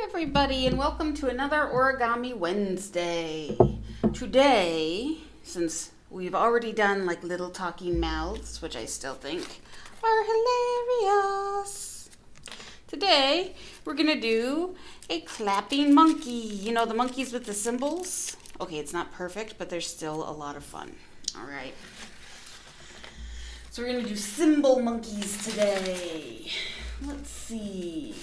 everybody, and welcome to another Origami Wednesday. Today, since we've already done like little talking mouths, which I still think are hilarious, today we're gonna do a clapping monkey. You know, the monkeys with the cymbals? Okay, it's not perfect, but there's still a lot of fun. All right. So we're gonna do cymbal monkeys today. Let's see.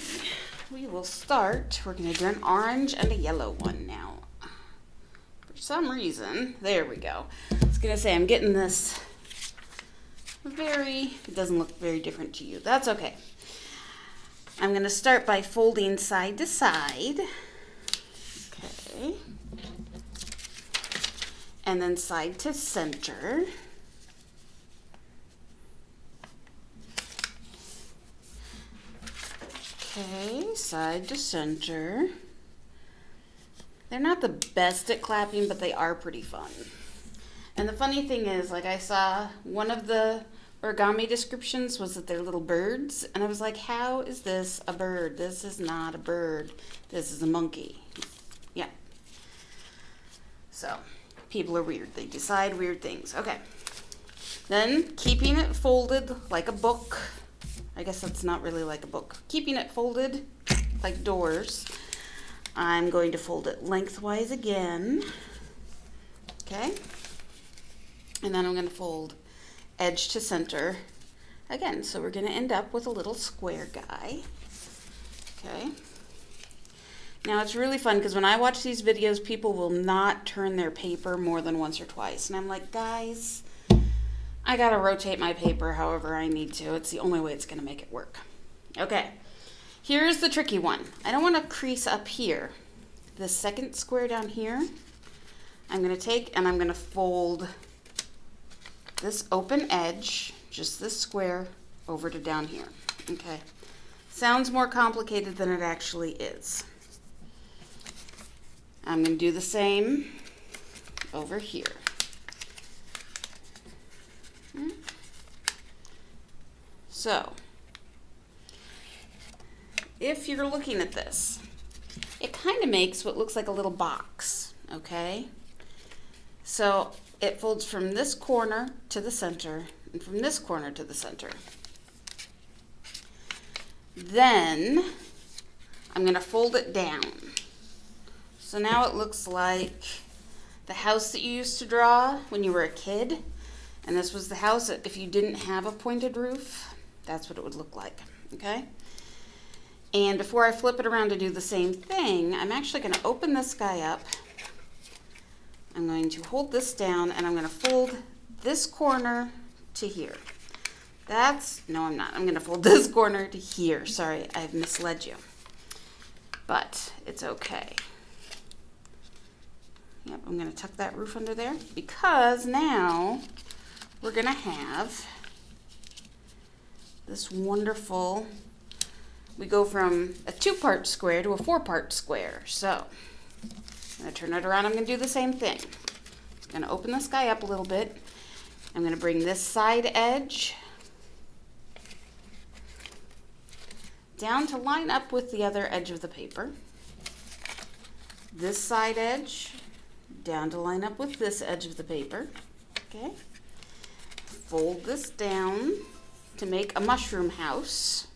We will start. We're going to do an orange and a yellow one now. For some reason, there we go. I was going to say I'm getting this it doesn't look very different to you. That's okay. I'm going to start by folding side to side. Okay. And then side to center. Okay, side to center. They're not the best at clapping, but they are pretty fun. And the funny thing is, like, I saw one of the origami descriptions was that they're little birds, and I was like, how is this a bird? This is not a bird. This is a monkey. Yeah. So, people are weird. They decide weird things. Okay. Then, keeping it folded like a book. I guess that's not really like a book. Keeping it folded like doors, I'm going to fold it lengthwise again. Okay. And then I'm going to fold edge to center again. So we're going to end up with a little square guy. Okay. Now it's really fun because when I watch these videos, people will not turn their paper more than once or twice. And I'm like, guys, I gotta rotate my paper however I need to. It's the only way it's gonna make it work. Okay, here's the tricky one. I don't wanna crease up here. The second square down here, I'm gonna take and I'm gonna fold this open edge, just this square, over to down here. Okay, sounds more complicated than it actually is. I'm gonna do the same over here. So, if you're looking at this, it kind of makes what looks like a little box, okay? So, it folds from this corner to the center, and from this corner to the center. Then, I'm going to fold it down. So now it looks like the house that you used to draw when you were a kid. And this was the house, if you didn't have a pointed roof, that's what it would look like, okay? And before I flip it around to do the same thing, I'm actually gonna open this guy up. I'm going to hold this down and I'm gonna fold this corner to here. No, I'm not. I'm gonna fold this corner to here. Sorry, I've misled you. But it's okay. Yep, I'm gonna tuck that roof under there because now we're gonna have this wonderful, we go from a 2-part square to a 4-part square. So I'm gonna turn it around. I'm gonna do the same thing. I'm gonna open this guy up a little bit. I'm gonna bring this side edge down to line up with the other edge of the paper. This side edge down to line up with this edge of the paper. Okay. Fold this down to make a mushroom house.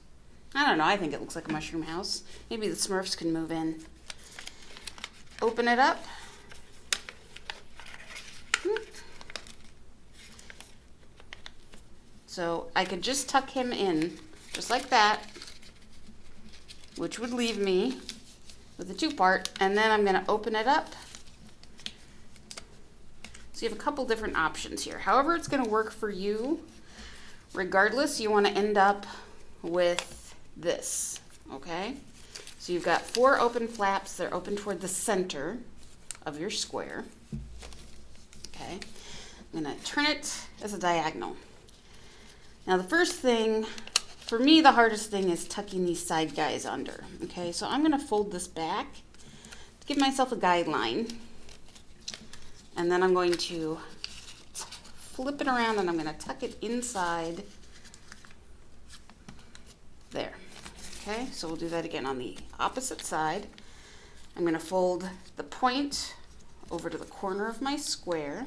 I don't know, I think it looks like a mushroom house. Maybe the Smurfs can move in. Open it up. So I could just tuck him in, just like that, which would leave me with a 2-part, and then I'm gonna open it up. So you have a couple different options here. However it's gonna work for you, regardless, you wanna end up with this, okay? So you've got 4 open flaps. They're open toward the center of your square. Okay, I'm gonna turn it as a diagonal. Now the first thing, for me the hardest thing is tucking these side guys under, okay? So I'm gonna fold this back to give myself a guideline. And then I'm going to flip it around and I'm going to tuck it inside there. Okay, so we'll do that again on the opposite side. I'm going to fold the point over to the corner of my square.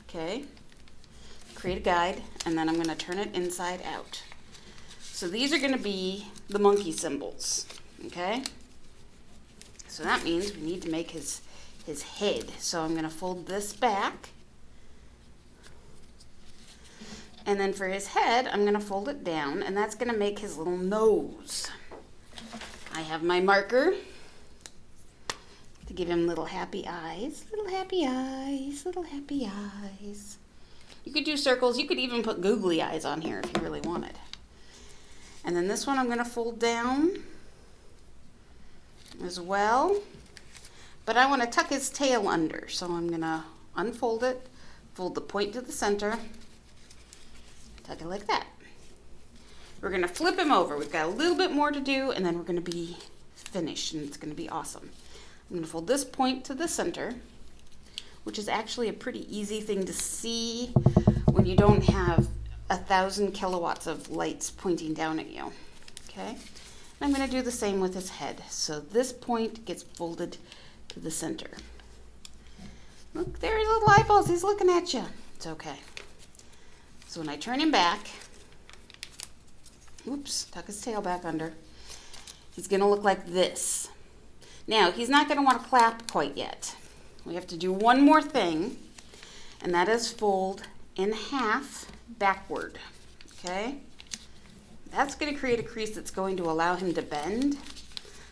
Okay, create a guide, and then I'm going to turn it inside out. So these are going to be the monkey symbols. Okay, so that means we need to make his head. So I'm going to fold this back. And then for his head, I'm going to fold it down, and that's going to make his little nose. I have my marker to give him little happy eyes, little happy eyes, little happy eyes. You could do circles. You could even put googly eyes on here if you really wanted. And then this one I'm going to fold down as well. But I want to tuck his tail under, so I'm going to unfold it, fold the point to the center, tuck it like that. We're going to flip him over. We've got a little bit more to do, and then we're going to be finished, and it's going to be awesome. I'm going to fold this point to the center, which is actually a pretty easy thing to see when you don't have 1,000 kilowatts of lights pointing down at you. Okay? And I'm going to do the same with his head. So this point gets folded to the center. Look, there are little eyeballs. He's looking at you. It's okay. So when I turn him back, oops, tuck his tail back under, he's going to look like this. Now, he's not going to want to clap quite yet. We have to do one more thing, and that is fold in half backward. Okay? That's going to create a crease that's going to allow him to bend.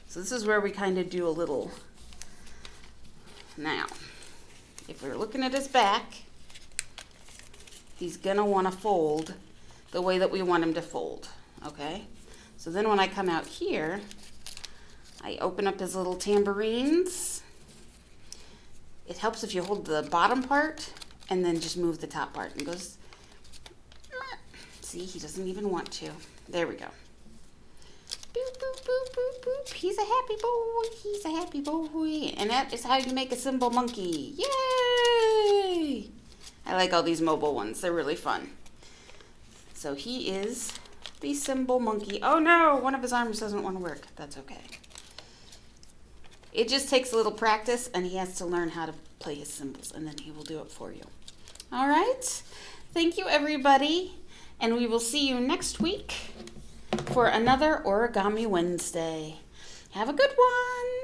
So this is where we kind of do a little. Now, if we're looking at his back, he's going to want to fold the way that we want him to fold. Okay? So then when I come out here, I open up his little tambourines. It helps if you hold the bottom part and then just move the top part. And goes, see, he doesn't even want to. There we go. Boop, boop, boop, boop, boop. He's a happy boy. He's a happy boy. And that is how you make a cymbal monkey. Yay! I like all these mobile ones. They're really fun. So he is the cymbal monkey. Oh no, one of his arms doesn't want to work. That's okay. It just takes a little practice, and he has to learn how to play his cymbals, and then he will do it for you. All right? Thank you, everybody, and we will see you next week for another Origami Wednesday. Have a good one.